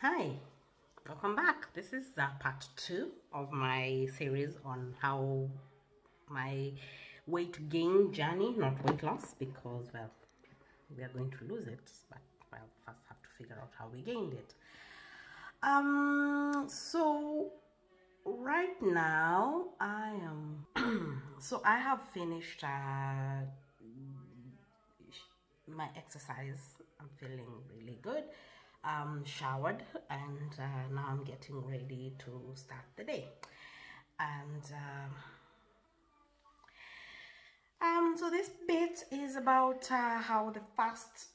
Hi, welcome back. This is part 2 of my series on how my weight gain journey, not weight loss, because well, we are going to lose it, but well, first have to figure out how we gained it. So right now I am so I have finished my exercise. I'm feeling really good. Showered, and now I'm getting ready to start the day. And so this bit is about how the first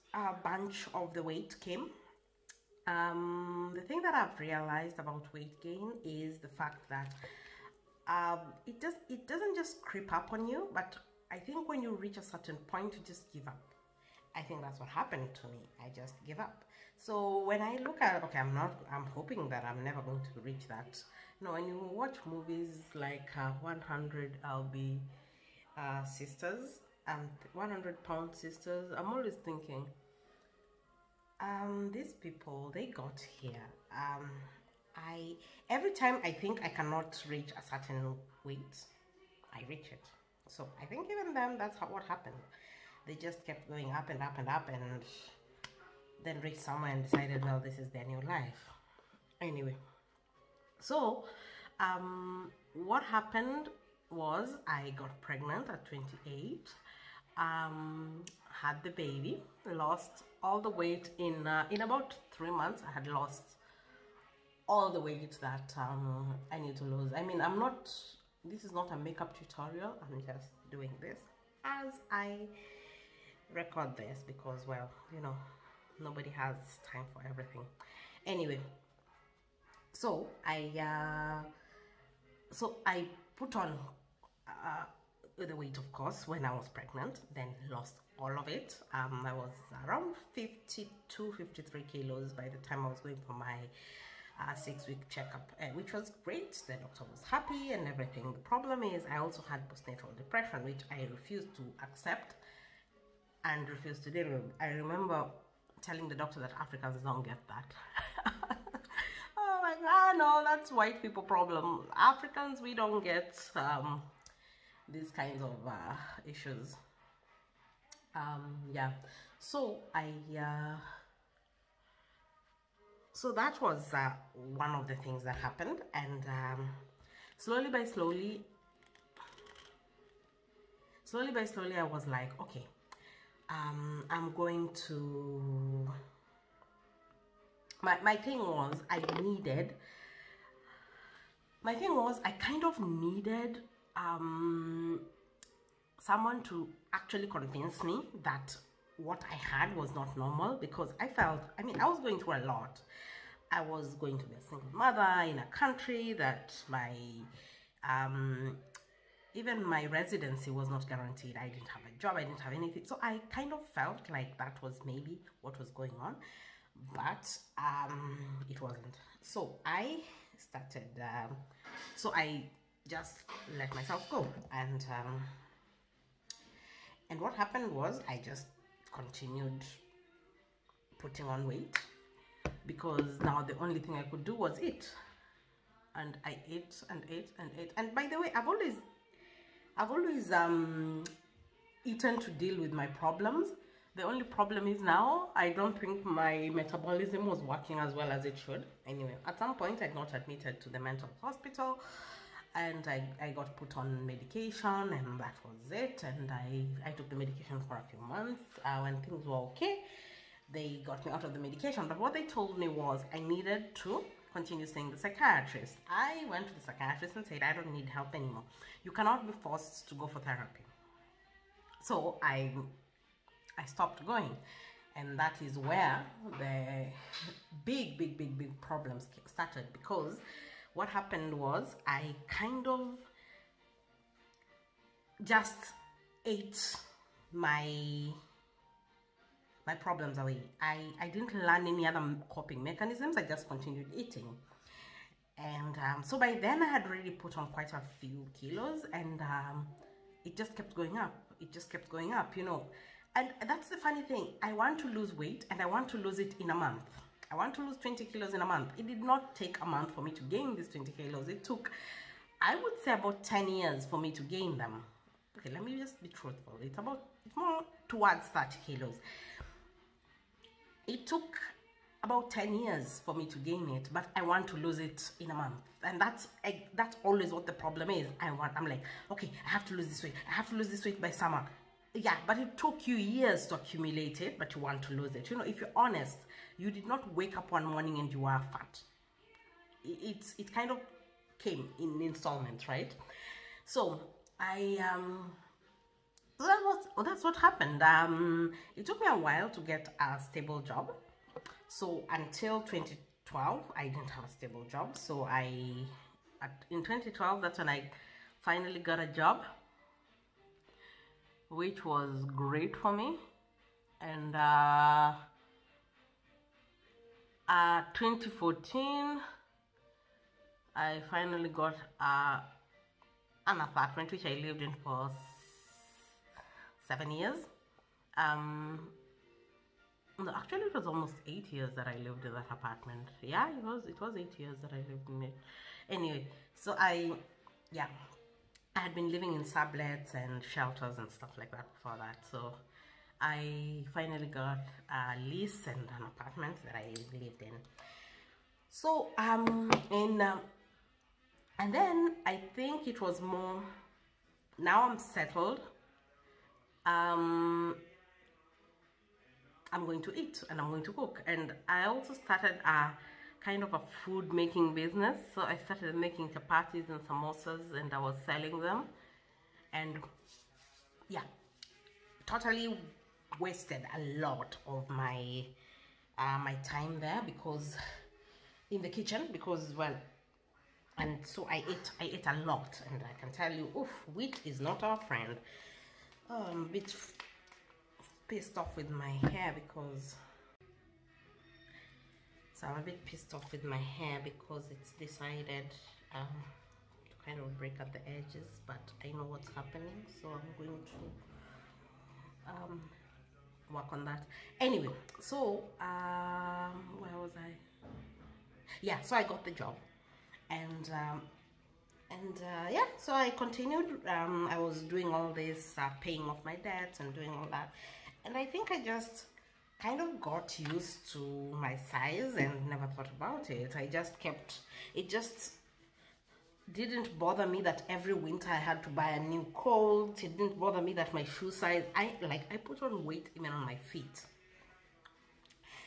bunch of the weight came. The thing that I've realized about weight gain is the fact that it doesn't just creep up on you, but I think when you reach a certain point, you just give up. I think that's what happened to me. I just give up. So when I look at, okay, I'm hoping that I'm never going to reach that. You know, when you watch movies like 100 LB sisters and 100-pound sisters, I'm always thinking, these people, they got here. Every time I think I cannot reach a certain weight, I reach it. So I think even them, that's what happened. They just kept going up and up and up, and then reached somewhere and decided, well, this is their new life. Anyway, so what happened was I got pregnant at 28, had the baby, lost all the weight in about 3 months. I had lost all the weight that I need to lose. I mean, this is not a makeup tutorial. I'm just doing this as I record this because, well, you know, nobody has time for everything. Anyway, so I put on the weight, of course, when I was pregnant, then lost all of it. I was around 53 kilos by the time I was going for my 6-week checkup, which was great. The doctor was happy and everything. The problem is I also had postnatal depression, which I refused to accept and refused to deal with. I remember telling the doctor that Africans don't get that. Oh my God, no, that's white people problem. Africans, we don't get these kinds of issues. Yeah, so so that was one of the things that happened, and slowly by slowly I was like, okay, I'm going to, my thing was I kind of needed someone to actually convince me that what I had was not normal, because I felt, I mean, I was going through a lot. I was going to be a single mother in a country that even my residency was not guaranteed. I didn't have a job, I didn't have anything. So I kind of felt like that was maybe what was going on, but it wasn't. So I started, so I just let myself go. And what happened was I just continued putting on weight, because now the only thing I could do was eat. And I ate and ate and ate. And by the way, I've always eaten to deal with my problems. The only problem is now I don't think my metabolism was working as well as it should. Anyway, at some point I got admitted to the mental hospital, and I got put on medication, and that was it. And I took the medication for a few months. When things were okay, they got me out of the medication. But what they told me was I needed to continue seeing the psychiatrist. I went to the psychiatrist and said, I don't need help anymore. You cannot be forced to go for therapy. So I stopped going. And that is where the big problems started, because what happened was I kind of just ate my problems away. I didn't learn any other coping mechanisms. I just continued eating. And so by then I had already put on quite a few kilos, and it just kept going up. It just kept going up, you know. And that's the funny thing. I want to lose weight, and I want to lose it in a month. I want to lose 20 kilos in a month. It did not take a month for me to gain these 20 kilos. It took, I would say, about 10 years for me to gain them. Okay, let me just be truthful. It's more towards 30 kilos. It took about 10 years for me to gain it, but I want to lose it in a month. And that's always what the problem is. I'm like, okay, I have to lose this weight. I have to lose this weight by summer. Yeah, but it took you years to accumulate it, but you want to lose it. You know, if you're honest, you did not wake up one morning and you are fat. It kind of came in installments, right? So that's what happened. It took me a while to get a stable job. So until 2012, I didn't have a stable job. So in 2012, that's when I finally got a job, which was great for me. And 2014, I finally got an apartment which I lived in for 7 years. No, actually it was almost 8 years that I lived in that apartment. Yeah, it was 8 years that I lived in it. Anyway, so I had been living in sublets and shelters and stuff like that before that. So I finally got a lease and an apartment that I lived in. So and then I think it was more, now I'm settled. I'm going to eat and I'm going to cook. And I also started a kind of a food making business. So I started making chapatis and samosas and I was selling them. And yeah, totally wasted a lot of my my time there, because in the kitchen, because, well, and so I ate a lot, and I can tell you, oof, wheat is not our friend. A bit pissed off with my hair because, so I'm a bit pissed off with my hair because it's decided to kind of break at the edges, but I know what's happening, so I'm going to work on that. Anyway, so where was I? Yeah, so I got the job, and yeah, so I continued. I was doing all this, paying off my debts and doing all that, and I think I just kind of got used to my size and never thought about it. I just kept it. Just didn't bother me that every winter I had to buy a new coat. It didn't bother me that my shoe size, I put on weight even on my feet.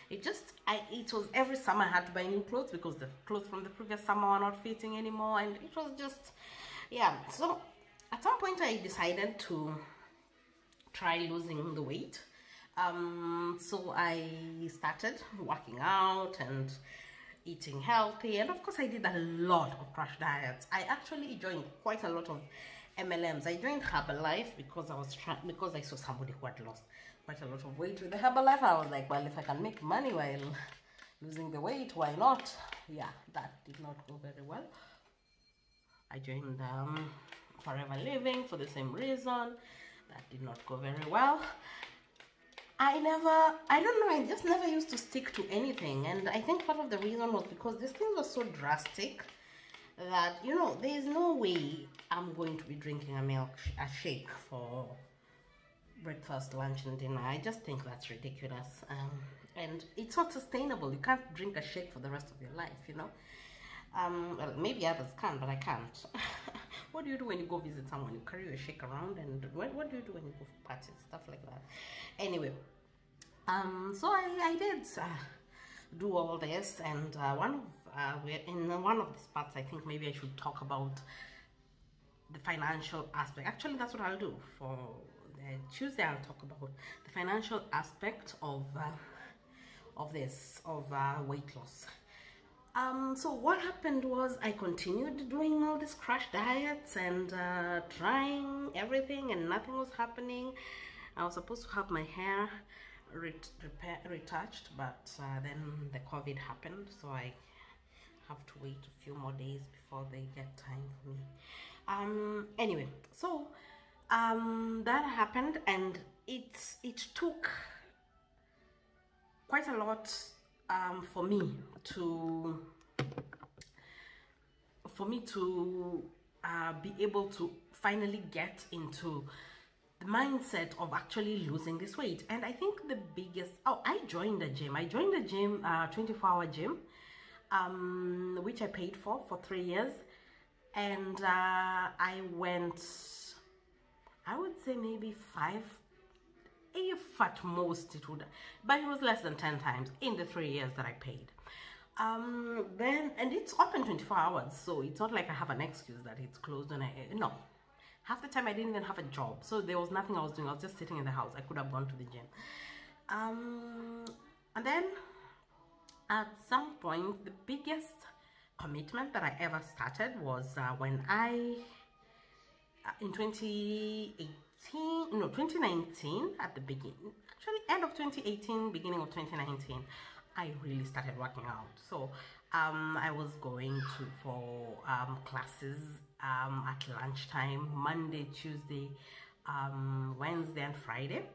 It was every summer I had to buy new clothes because the clothes from the previous summer were not fitting anymore, and it was just, yeah. So at some point I decided to try losing the weight. So I started working out and eating healthy, and of course I did a lot of crash diets. I actually joined quite a lot of MLMs. I joined Herbalife because I saw somebody who had lost quite a lot of weight with the Herbalife. I was like, well, if I can make money while losing the weight, why not? Yeah, that did not go very well. I joined Forever Living for the same reason. That did not go very well. I don't know, I just never used to stick to anything, and I think part of the reason was because this thing was so drastic that, you know, there is no way I'm going to be drinking a shake for breakfast, lunch and dinner. I just think that's ridiculous, and it's not sustainable. You can't drink a shake for the rest of your life, you know. Well, maybe others can, but I can't. What do you do when you go visit someone? You carry your shake around, and what do you do when you go for parties, stuff like that? Anyway, so I did do all this, and in one of these parts, I think maybe I should talk about the financial aspect. Actually, that's what I'll do for Tuesday. I'll talk about the financial aspect of weight loss. So what happened was I continued doing all these crash diets and trying everything, and nothing was happening. I was supposed to have my hair retouched, but then the COVID happened, so I have to wait a few more days before they get time for me. Anyway, so that happened, and it took quite a lot for me to be able to finally get into the mindset of actually losing this weight. And I think the biggest, I joined the gym 24-hour gym, which I paid for 3 years, and I went, I would say maybe 5, if at most it would, but it was less than 10 times in the 3 years that I paid. And it's open 24 hours, so it's not like I have an excuse that it's closed. And no, half the time I didn't even have a job, so there was nothing I was doing. I was just sitting in the house. I could have gone to the gym. And then at some point, the biggest commitment that I ever started was when in 2019, at the beginning, actually end of 2018, beginning of 2019, I really started working out. So I was going for classes at lunchtime, Monday, Tuesday, Wednesday and Friday.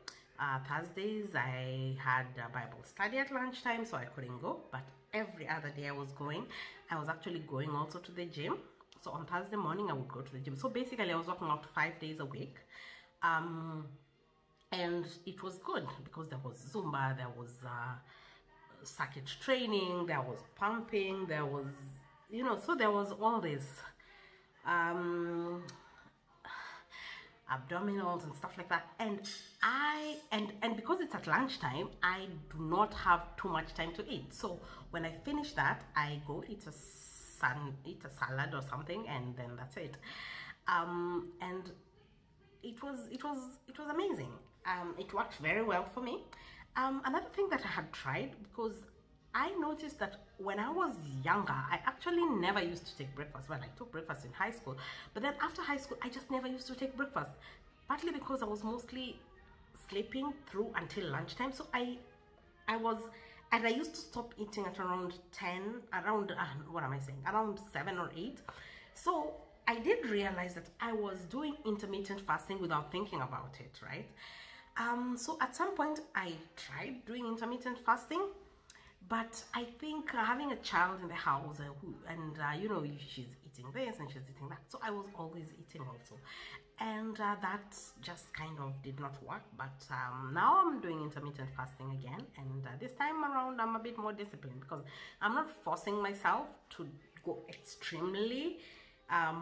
Thursdays I had a Bible study at lunchtime, so I couldn't go, but every other day I was going. I was actually going also to the gym. So on Thursday morning I would go to the gym. So basically I was working out 5 days a week. And it was good because there was Zumba, there was circuit training, there was pumping, there was, you know, so there was all this abdominals and stuff like that. And and because it's at lunchtime, I do not have too much time to eat. So when I finish that, I go eat a salad or something, and then that's it. And it was amazing. It worked very well for me. Another thing that I had tried, because I noticed that when I was younger, I actually never used to take breakfast. Well, I took breakfast in high school, but then after high school, I just never used to take breakfast, partly because I was mostly sleeping through until lunchtime. So I used to stop eating at around 7 or 8. So I did realize that I was doing intermittent fasting without thinking about it, right? So at some point I tried doing intermittent fasting, but I think having a child in the house you know, she's eating this and she's eating that, so I was always eating also, and that just kind of did not work. But now I'm doing intermittent fasting again, and this time around I'm a bit more disciplined because I'm not forcing myself to go extremely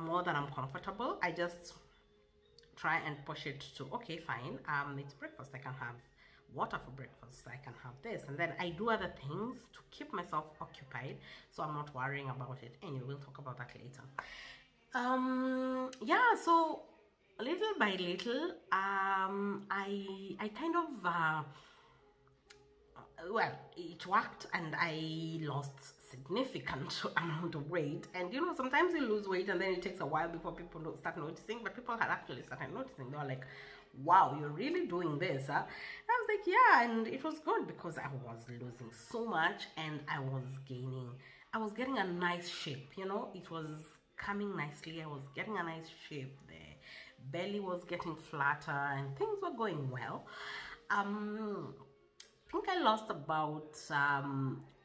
more than I'm comfortable. I just try and push it to, okay, fine, it's breakfast, I can have water for breakfast, I can have this, and then I do other things to keep myself occupied, so I'm not worrying about it. Anyway, we'll talk about that later. Yeah, so little by little, I kind of well, it worked, and I lost significant amount of weight. And you know, sometimes you lose weight and then it takes a while before people start noticing, but people had actually started noticing. They were like, wow, you're really doing this, huh? And I was like, yeah. And it was good because I was losing so much and I was getting a nice shape, you know. It was coming nicely. I was getting a nice shape. The belly was getting flatter and things were going well. I think I lost about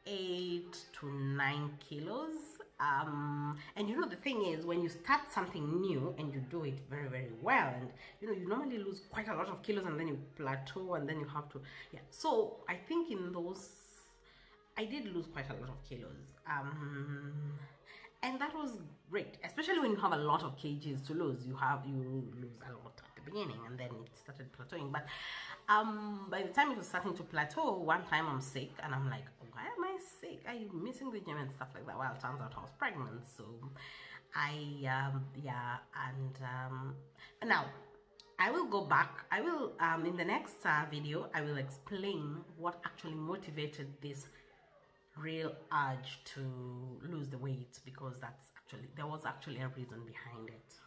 8 to 9 kilos. And you know, the thing is, when you start something new and you do it very, very well, and you know, you normally lose quite a lot of kilos and then you plateau and then you have to, yeah. So I think in those, I did lose quite a lot of kilos. And that was great, especially when you have a lot of kgs to lose. You lose a lot at the beginning and then it started plateauing. But by the time it was starting to plateau, one time I'm sick and I'm like, why am I sick? Are you missing the gym and stuff like that? Well, it turns out I was pregnant, so yeah. And now I will go back. I will in the next video I will explain what actually motivated this real urge to lose the weight, because there was actually a reason behind it.